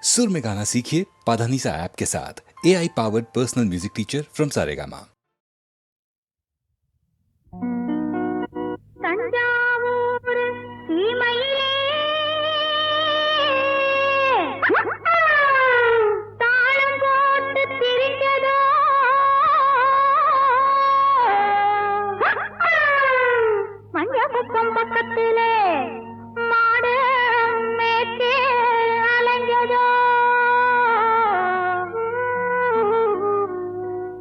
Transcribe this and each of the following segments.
सुर में गाना सीखिए पाधानीसा ऐप के साथ। AI powered personal music teacher from Saregama. Thanjavur சீமையிலே தாளம் போட்டு திரிஞ்சதோ மஞ்சக்குப்பம் பக்கத்திலே மாடு மேய்ச்சி அலைஞ்சதோ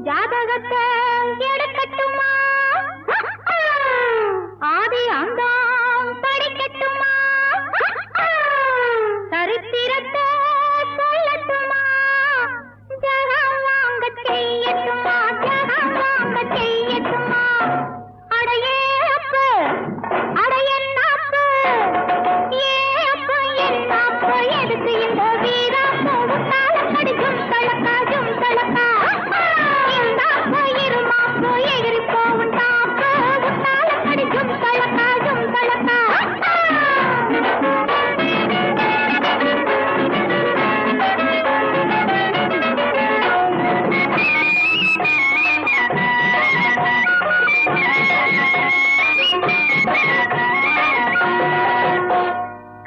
ஜாதகத்தை எடுக்கட்டுமா ஆதி அந்தாம் படிக்கட்டுமா சரித்திரத்தை சொல்லட்டுமா ஜகம் வாங்க செய்யட்டுமா ஜகம் வாங்க செய்யட்டுமா அடையே அப்பு அடையன்னாப்பு ஏப்பு என்னாப்பு எதுக்கு இந்த வீரா போகுத்தால கடிக்கும் தளக்காஜும் தளக்கா இந்தாப்பு இருமாப்பு எகிரி போகும் தாப்பு உத்தால கடிக்கும் தளக்காஜும் தளக்கா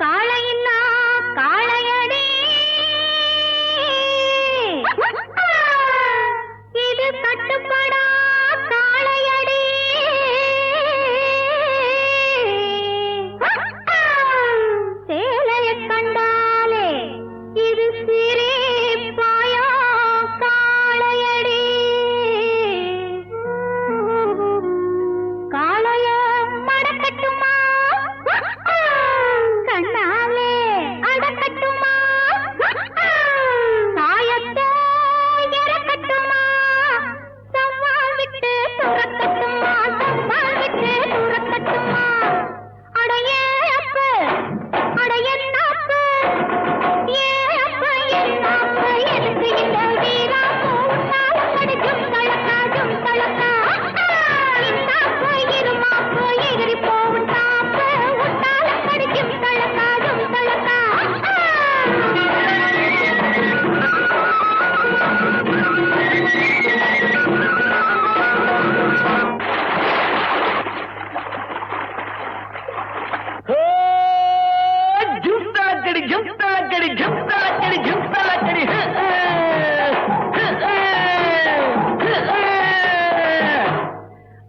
காளையின்னா காளையடி இது கட்டுப்படா காளையடி சேலைய கண்டாலே இது சிரிப்பாயோ காளையடி காளைய மடக்கட்டுமா கண்ணாலே அடக்கட்டுமா சாயத்தை இறக்கட்டுமா சவால் விட்டு துறக்கட்டுமா சவால் விட்டு துறக்கட்டுமா அடையே அப்பு அடையன்னாப்பு ஏப்பு என்னாப்பு எதுக்கு இந்த வீரா போட்டால கடிக்கும் தளக்காஜும் தளக்கா இந்தாப்பு இருமாப்பு எகிரி போகும் தாப்பு உட்டால கடிக்கும் தளக்காஜும் தளக்கா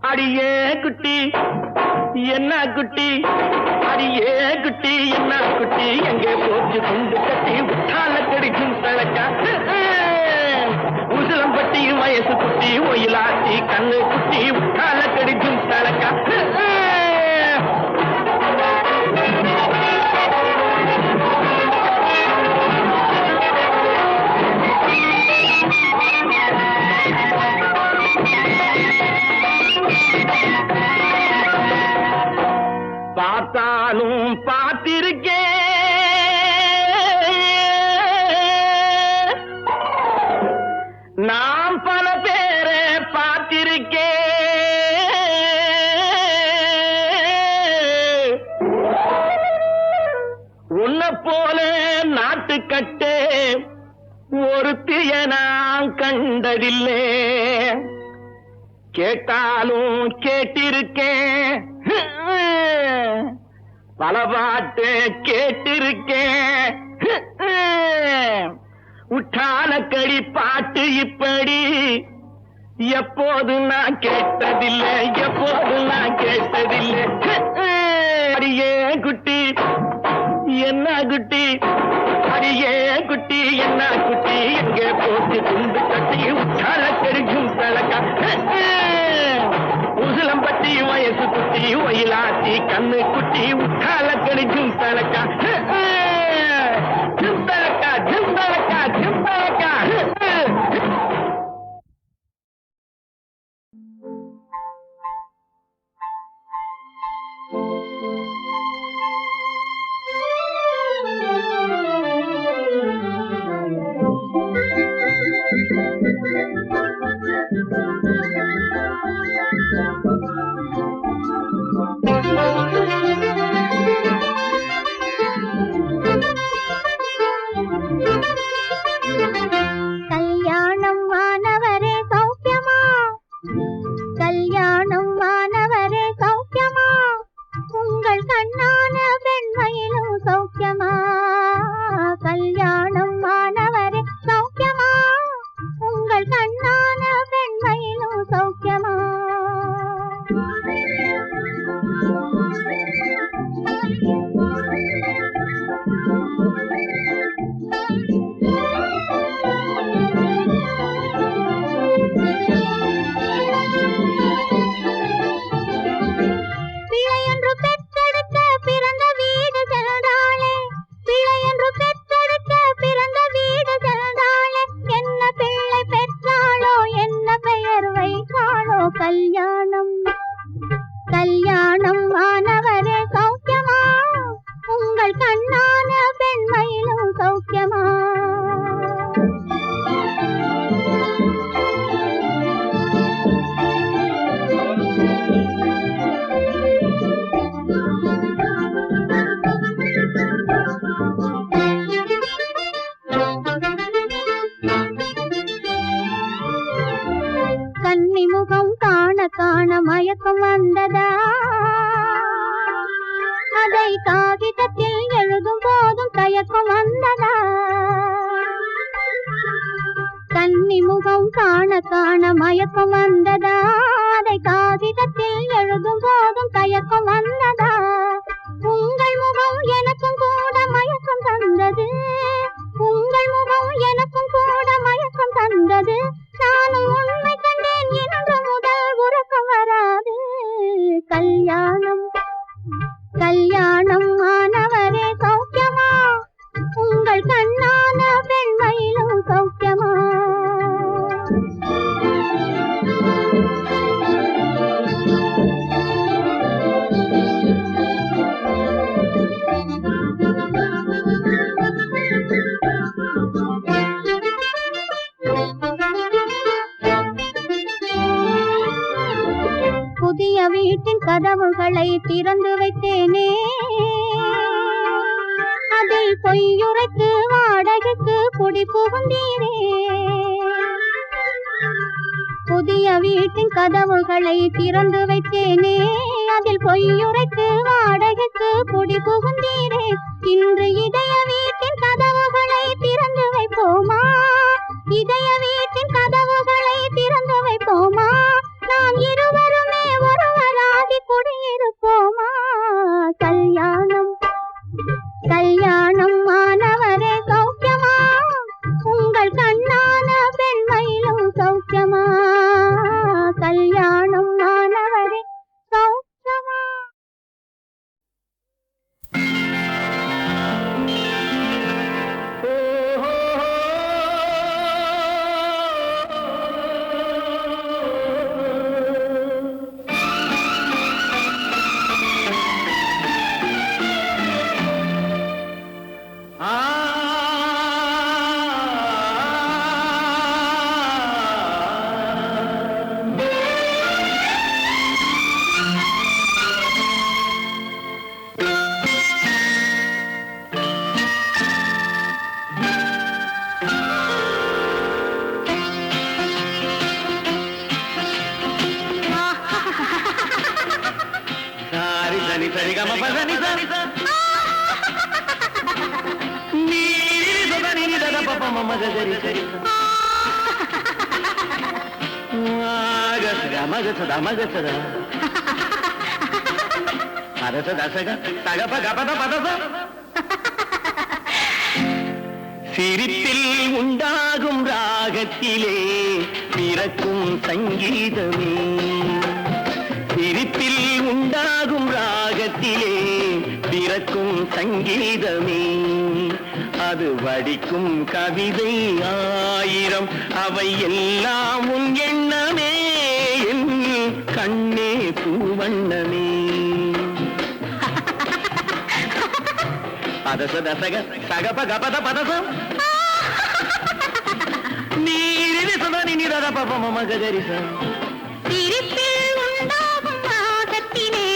அடியே குட்டி என்ன குட்டி அடியே குட்டி என்ன குட்டி எங்கே போச்சு துண்டு கட்டி உற்றால கடிக்கும் தழக்கா உசிலம்பட்டி வயசு குட்டி ஒயிலாச்சி கண்ணு குட்டி உற்றால கடிக்கும் தழக்கா பார்த்தாலும் பார்த்திருக்கேன் நாம் பல பேரை பார்த்திருக்கேன் உன்னை போல நாட்டுக்கட்டே ஒருத்திய நான் கண்டதில்லை கேட்டாலும் கேட்டிருக்கேன் பல பாட்டு கேட்டிருக்கேன் உற்றால கடி பாட்டு இப்படி எப்போது நான் கேட்டதில்லை எப்போது நான் கேட்டதில்லை அடியே குட்டி என்ன குட்டி அடியே குட்டி என்ன குட்டி எங்கே போட்டு துண்டு கட்டி உற்றால கடிக்கும் தழக்கா உசிலம்பட்டி வயசு குட்டி ஒயிலாச்சி கண்ணு குட்டி உற்றால கடிக்கும் தழக்கா ஜிம்பழக்கா ஜிம்பழக்கா ஜிம்பழக்கா மயக்கம் வந்ததா அதை காகிதத்தில் எழுதும் போதும் தயக்கம் வந்ததா கன்னி முகம் காண காண மயக்கம் வந்ததா அதை காகிதத்தில் எழுதும் போதும் தயக்கம் வந்ததா உங்கள் முகம் எனக்கும் கூட மயக்கம் தந்தது உங்கள் முகம் எனக்கும் கூட மயக்கம் தந்தது நானும் உண்மை கண்டேன் இன்று முதல் உறக்கம் வராது கல்யாணம் கல்யாணம் ஆனவரே சௌக்கியமா உங்கள் கண்ணான பெண்மையிலும் சௌக்கியமா புதிய வீட்டின் கதவுகளை திறந்து வைத்தேனே அதில் பொய்யுரைத்து வாடகைக்கு குடி புகுந்தீரே புதிய வீட்டின் கதவுகளை திறந்து வைத்தேனே அதில் பொய்யுரைத்து வாடகைக்கு குடி புகுந்தீரே இன்று இதய வீட்டின் கதவுகளை திறந்து வைப்போமா இதய வீட்டின் கதவுகளை திறந்து வைப்போமா நாம் இருவருமே ஒருவராகி குடியிருப்போமா கல்யாணம் கல்யாணம் ஆனவரே சௌக்கியமா உங்கள் கண்ணான பெண்மையிலும் சௌக்கியமா கல்யாணம் ஆனவரே சௌக்கியமா சிரிப்பில் உண்டாகும் ராகத்திலே பிறக்கும் சங்கீதமே சிரிப்பில் உண்டாகும் ராகத்திலே பிறக்கும் சங்கீதமே அது வடிக்கும் கவிதை ஆயிரம் அவை எல்லாம் உன் எண்ணமே என் கண்ணே பூவண்ணமே பதச தசக சகப கபத பதசம் நீரிதி சுதனி நிரத பபம மகரிசம் சிரிப்பில் உண்டாகும் ராகத்திலே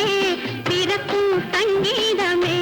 பிறக்கும் சங்கீதமே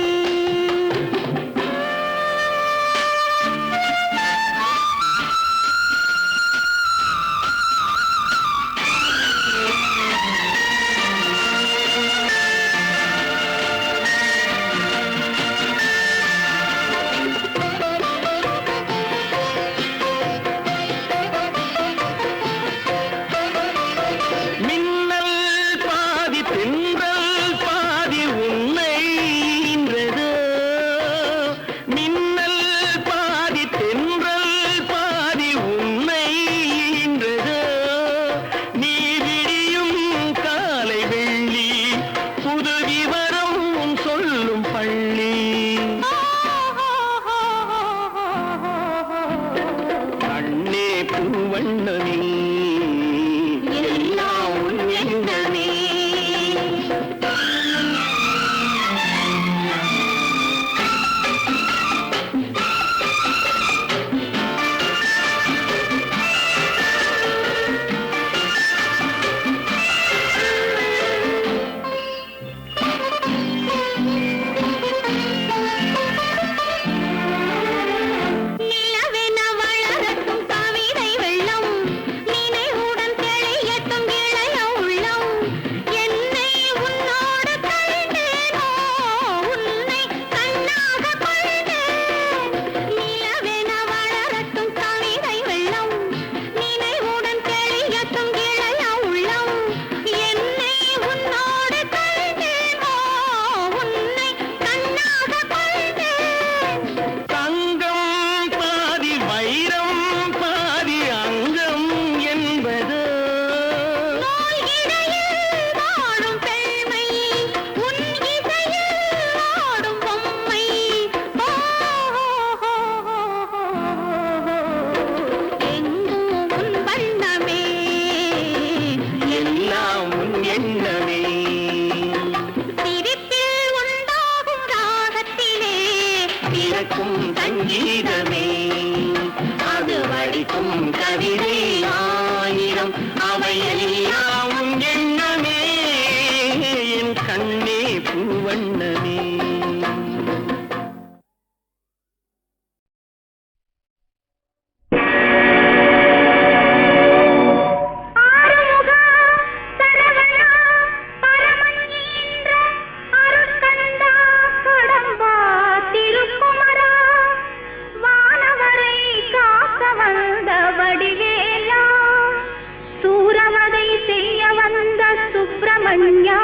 சுப்பிரமணியா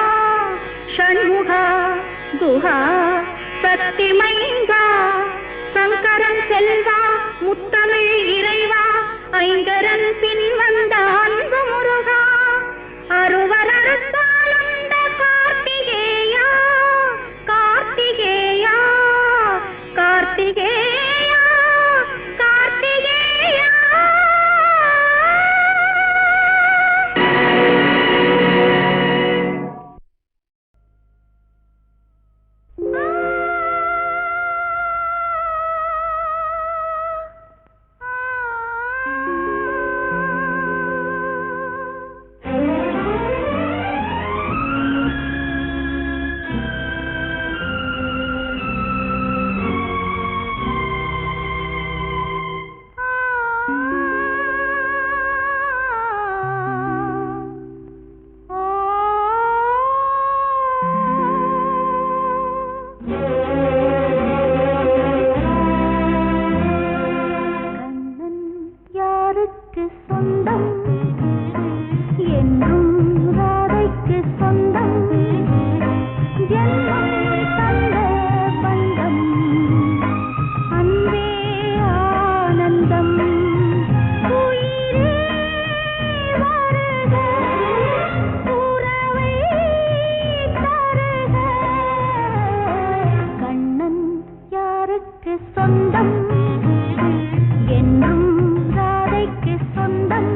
ஷண்முகா குஹா சக்திமைந்தா சங்கரன் செல்வா முத்தமிழ் இறைவா ஐங்கரன் பின் வந்த அன்பு முருகா அருவரத்தானந்த கார்த்திகேயா கார்த்திகேயா கார்த்திகேயா கார்த்திகேயா சொந்தம் என்றும் ராதைக்கு சொந்தம்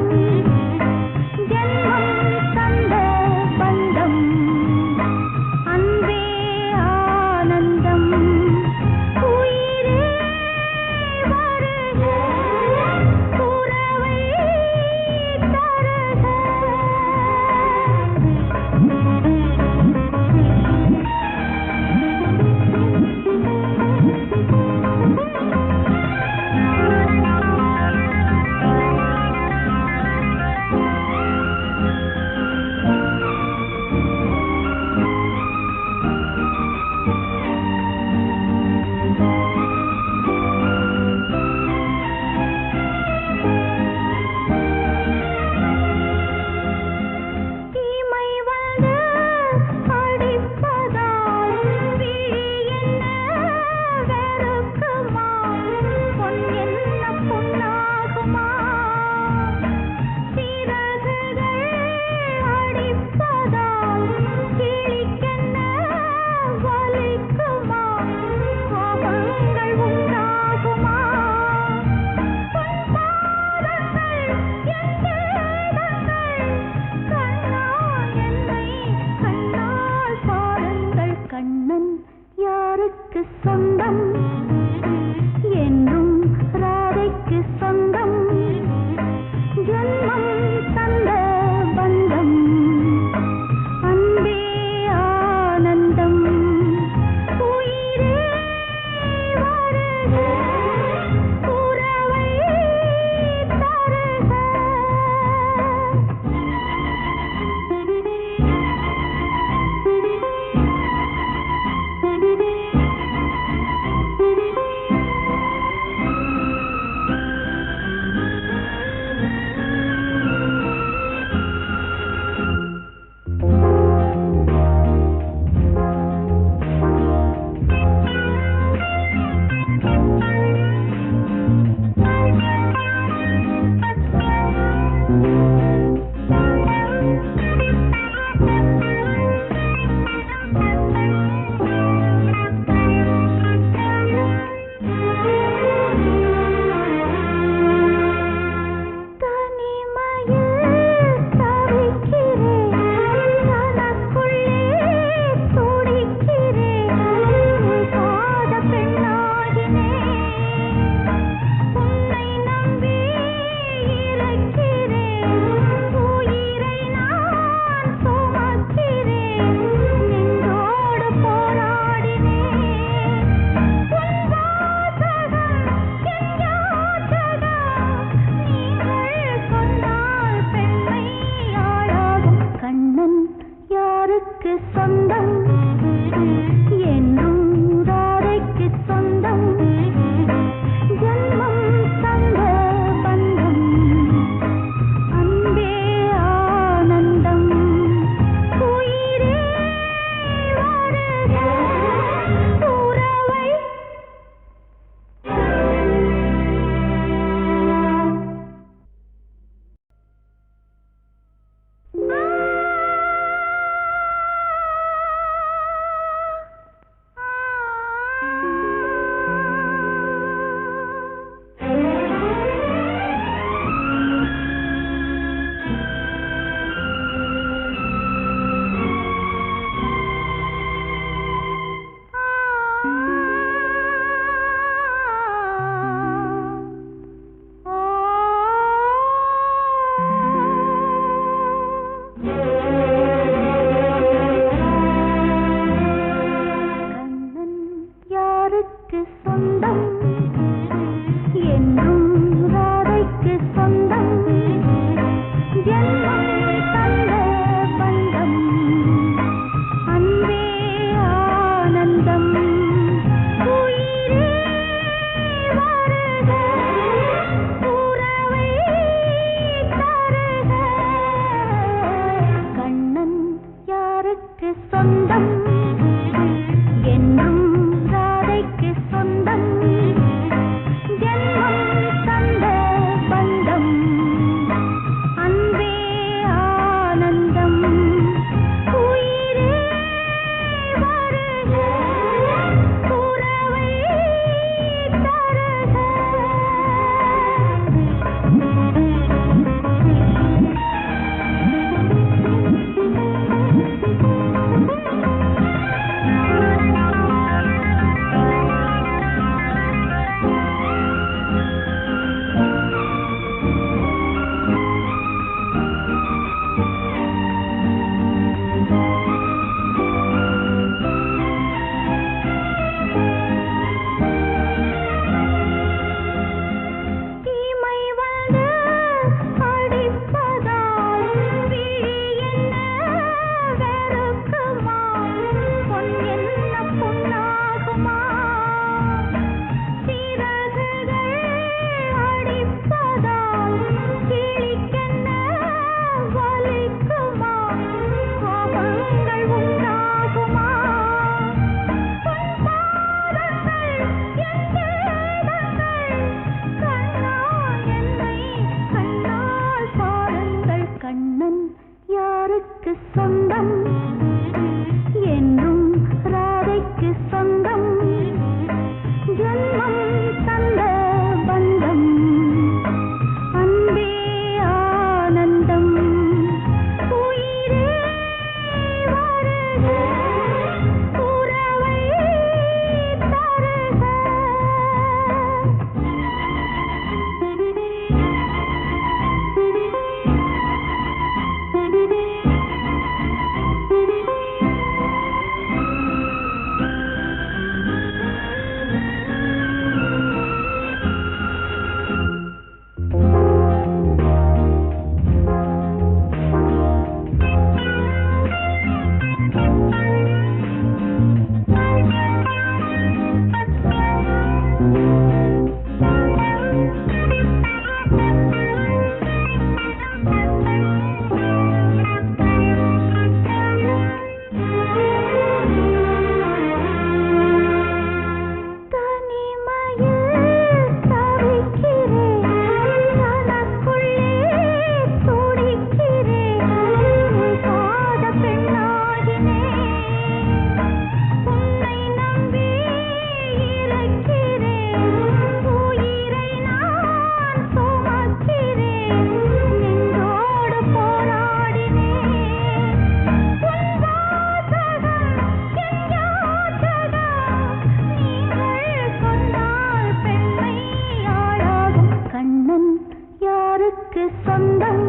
யாருக்கு சொந்தம்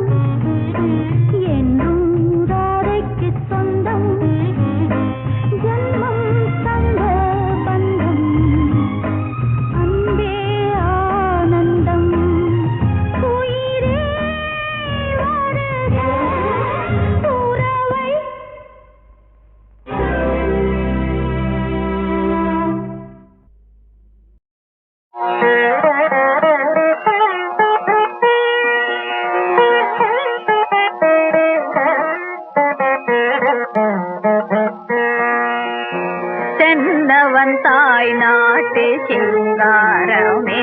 என்றும் ராதைக்கு சொந்தம் ஜன்மம் தந்த பந்தம் அன்பே ஆனந்தம் உயிரே வருக உறவை தென்னவன் தாய் நாட்டு சிங்காரமே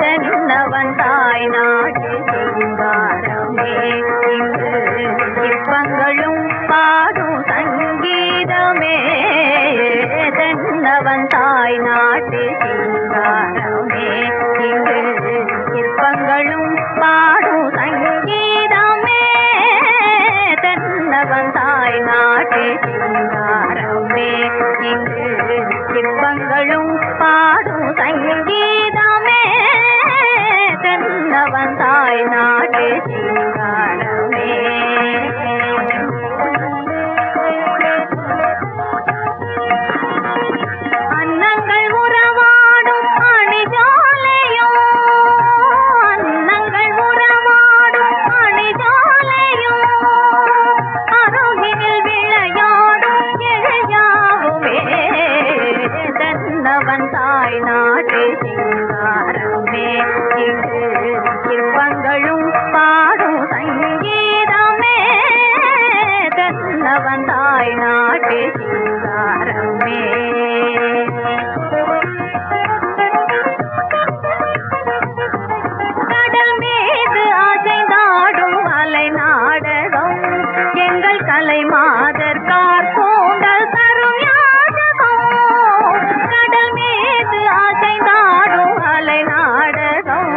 தென்னவன் தாய் நாட்டு சிங்காரமே இங்கு சிற்பங்களும் பாடும் சங்கீதமே தென்னவன் தாய் நாட்டு சிங்காரமே இங்கு சிற்பங்களும் பாடும் சங்கீதமே தென்னவன் தாய் நாட்டு சிங்காரமே இங்கு சிற்பங்களும் பாடும் சங்கீதமே தென்னவன் தாய் நாட்டு சிங்காரமே அன்னங்கள் உறவாடும் அணிஜாலையோ அன்னங்கள் உறவாடும் அணிஜாலையோ அருகினில் விளையாடும் எழையாகுமே தென்னவன் தாய் நாட்டு சிங்காரமே இங்கு சிற்பங்களும் பாடும் சங்கீதமே தென்னவன் தாய் நாட்டு சிங்காரமே கடல் மீது அசைந்தாடும் அலை நாடகம் எங்கள் கலை மாதர் கார்கோண்டல் தரும் யாதகம் கடல் மீது அசைந்தாடும் அலை நாடகம்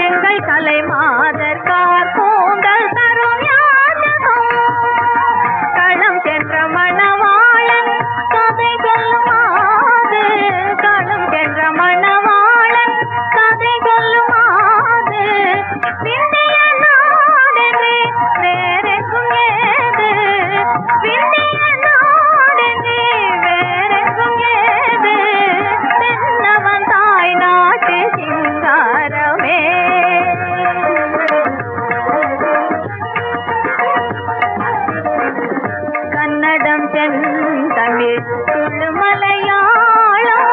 எங்கள் கலை மாதர் கார்கோண்டல் தரும் யாதகம் களம் சென்ற மணவாளன் கதை சொல்லுமாது களம் சென்ற மணவாளன் கதை சொல்லுமாது விந்திய நாடென்றே வேறெங்கும் ஏது விந்திய நாடென்றே வேறெங்கும் ஏது தென்னவன் தாய் நாட்டு சிங்காரமே கன்னடம் செந்தமிழ் துளு மலையாளம்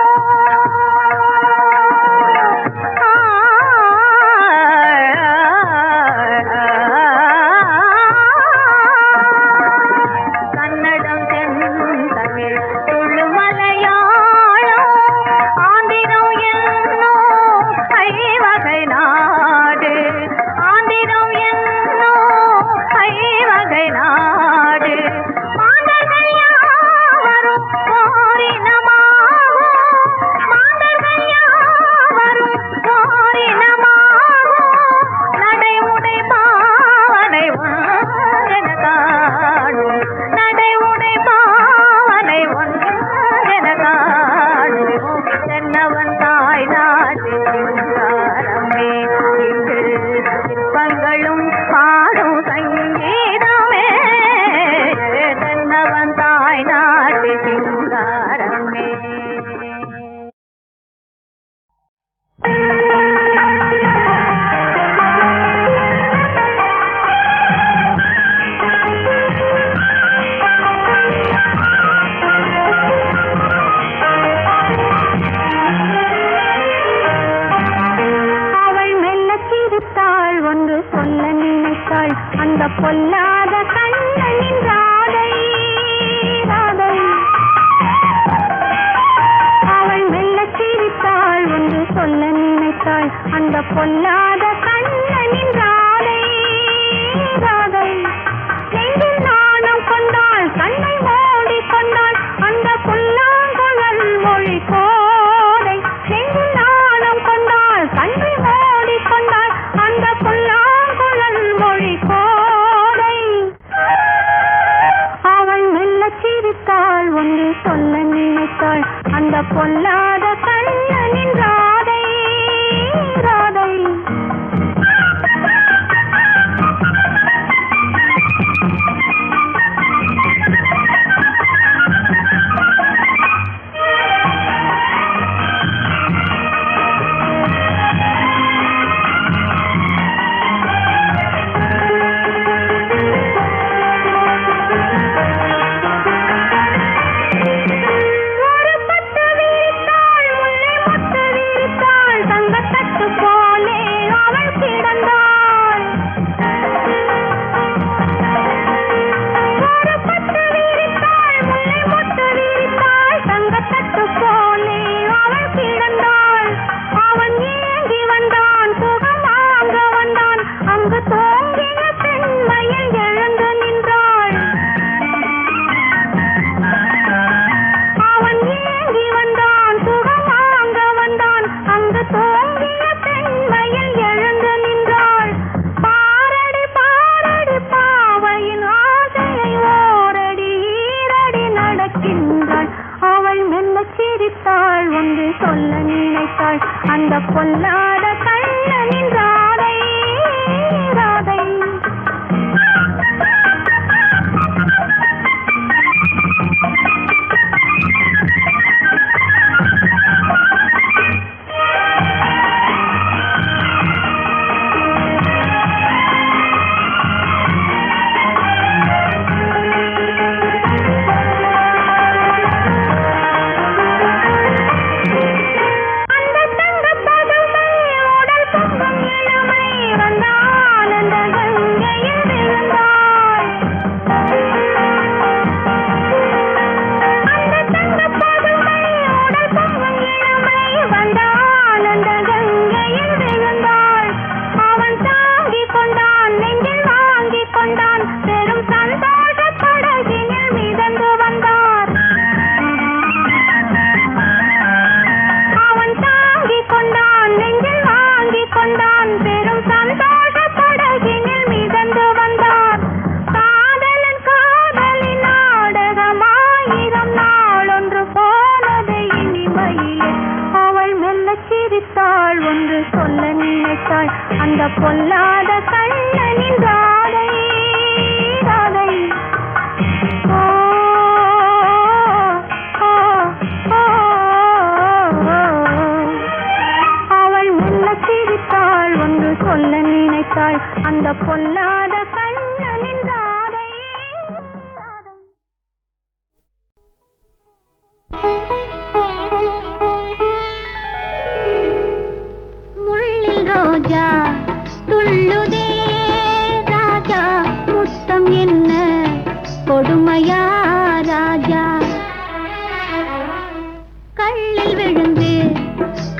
கன்னடம் செந்தமிழ் துளு மலையாளம் ஆந்திரம் என்னோ ஐவகை நாடு ஆந்திரம் என்னோ ஐவகை நாடு மாந்தர்கள் யாவரும் ஓரினமாகும் மாந்தர்கள் யாவரும் ஓரினமாகும் நடை உடை பாவனை ஒன்றென காணும் நடை உடை பாவனை ஒன்றென காணும் தென்னவன் தாய் நாட்டு சிங்காரமே இங்கு சிற்பங்களும் பாடும் சங்கீதமே தென்னவன் தாய் நாட்டு சிங்காரமே அவள் மெல்ல சிரித்தாள் ஒன்று சொல்ல நினைத்தாள் அந்த பொல்லாத கண்ணனின் ராதை ராதை அவள் மெல்ல சிரித்தாள் ஒன்று சொல்ல நினைத்தாள் அந்த பொல்லாத கண்ணனின் ராதை ராதை நெஞ்சில் நாணம் கொண்டாள் கண்ணை மூடிக்கொண்டாள் அந்த புல்லாங்குழல் மொழி கோதை நெஞ்சில் நாணம் கொண்டாள் கண்ணை மூடிக்கொண்டாள் அந்த புல்லாங்குழல் மொழி கோதை அவள் மெல்ல சிரித்தாள் ஒன்று சொல்ல நினைத்தாள் அந்த பொல்லாத கண்ணனின் ராதை ராதை பொல்லாத கண்ணனின் ராதை ராதை. ஒன்று சொல்ல நினைத்தாள் அந்த பொல்லாத கண்ணனின் ராதை ராதை. ஓ ஓ ஓ அவள் மெல்ல சிரித்தாள் ஒன்று சொல்ல நினைத்தாள் அந்த பொல்லாத கண்ணனின் ராதை ராதை. ரோஜா துள்ளுதே ராஜா முத்தம் என்ன கொடுமையா ராஜா. கல்லில் விழுந்து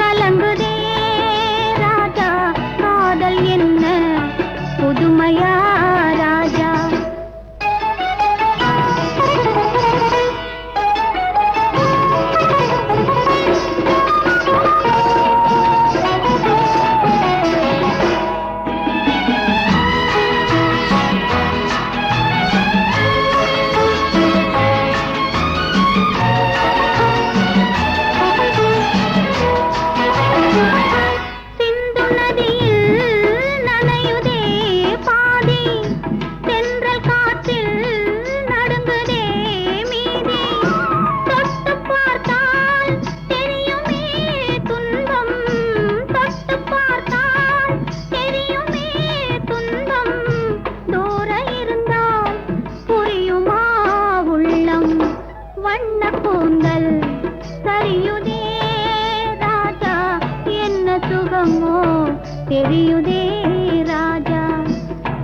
கலங்குதே ராஜா காதல் என்ன புதுமையா ராஜா. தெரியுதே ராஜா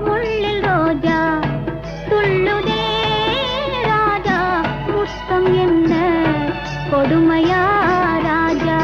முள்ளில் ரோஜா துள்ளுதே ராஜா முத்தம் என்ன கொடுமையா ராஜா.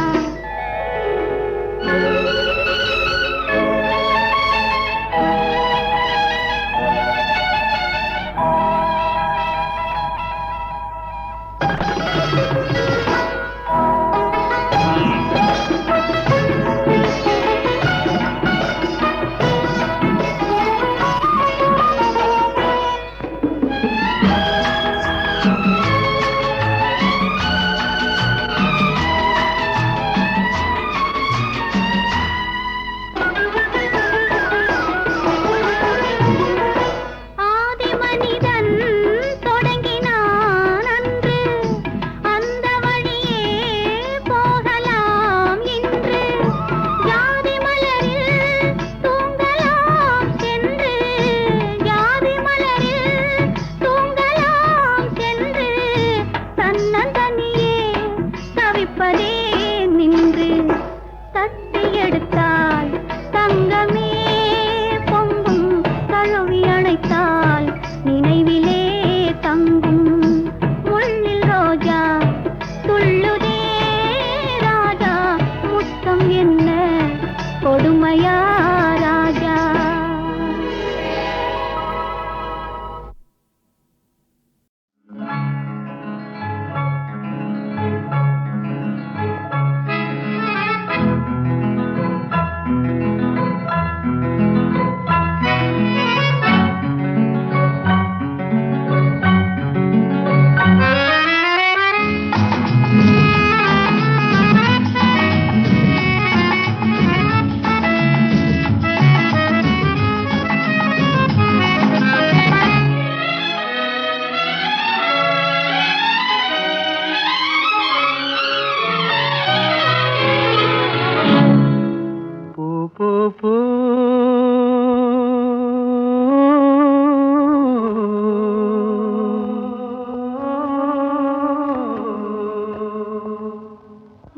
போ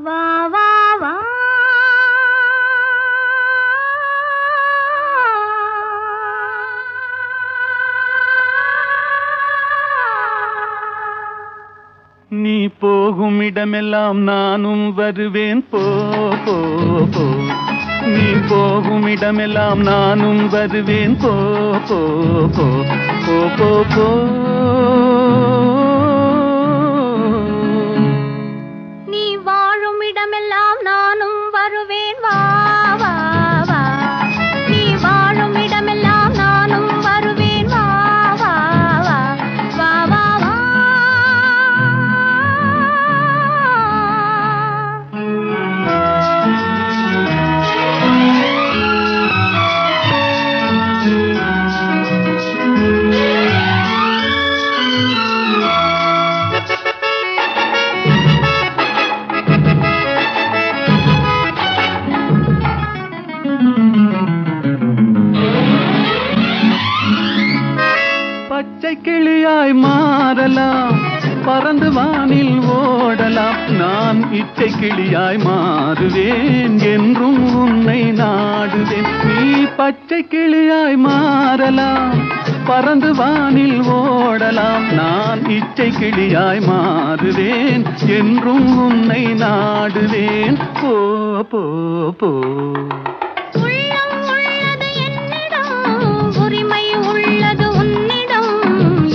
வா வா வா நீ போகும் இடமெல்லாம் நானும் வருவேன் போ போ போ நீ போகும் இடமெல்லாம் நானும் வருவேன் போ போ போ போ போ போ நீ வாழும் இடமெல்லாம் நானும் வருவேன் வா வா வா நீ வாழும் இடமெல்லாம் நானும் வருவேன் வா வா வா வா வா வா பச்சை கிளியாய் மாறலாம் பறந்து வானில் ஓடலாம் நான் இச்சை கிளியாய் மாறுவேன் என்றும் உன்னை நாடுவேன் நீ பச்சை கிளியாய் மாறலாம் பறந்து வானில் ஓடலாம் நான் இச்சை கிளியாய் மாறுவேன் என்றும் உன்னை நாடுவேன் போ போ போ உள்ளம் உள்ளது என்னிடம் உரிமை உள்ளது உன்னிடம்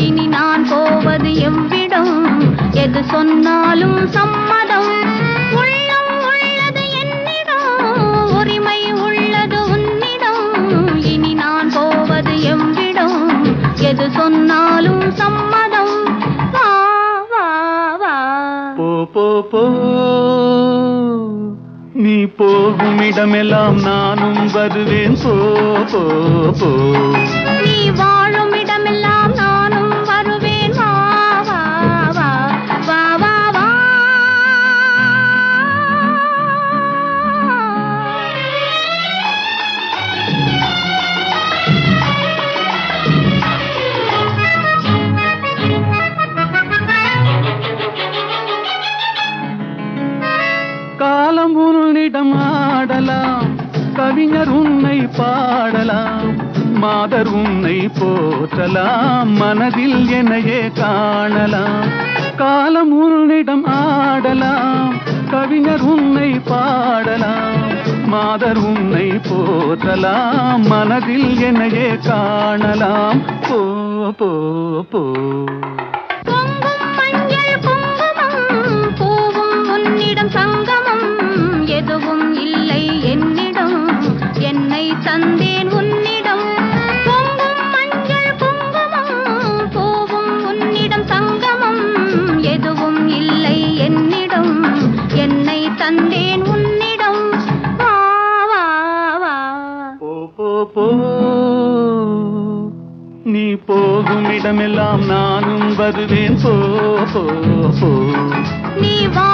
இனி நான் போவது எவ்விடம் எது சொன்னாலும் சம்மதம் உள்ளம் உள்ளது என்னிடம் உரிமை உள்ளது உன்னிடம் இனி நான் போவது எவ்விடம் எது சொன்னாலும் சம்மதம் வா வா வா போ போ போ நீ போகும் இடமெல்லாம் நானும் வருவேன் போ போ போ நீ வாழும் இடமெல்லாம் நானும் வருவேன் வா வா வா வா வா வா காலம் உன்னிடம் ஆடலாம் கவிஞர் உன்னை பாடலாம் மாதர் உன்னை போற்றலாம் மனதில் என்னையே காணலாம் காலம் உன்னிடம் ஆடலாம் கவிஞர் உன்னை பாடலாம் மாதர் உன்னை போற்றலாம் மனதில் என்னையே காணலாம் போ போ போ பொங்கும் மஞ்சள் குங்குமம் பூவும் உன்னிடம் சங்கமம் எதுவும் இல்லை என்னிடம் என்னை தந்தேன் உன்னிடம் பொங்கும் மஞ்சள் குங்குமம் பூவும் உன்னிடம் சங்கமம் எதுவும் இல்லை என்னிடம் என்னை தந்தேன் உன்னிடம் வா வா வா போ போ போ நீ போகும் இடமெல்லாம் நானும் வருவேன் போ போ போ நீ வா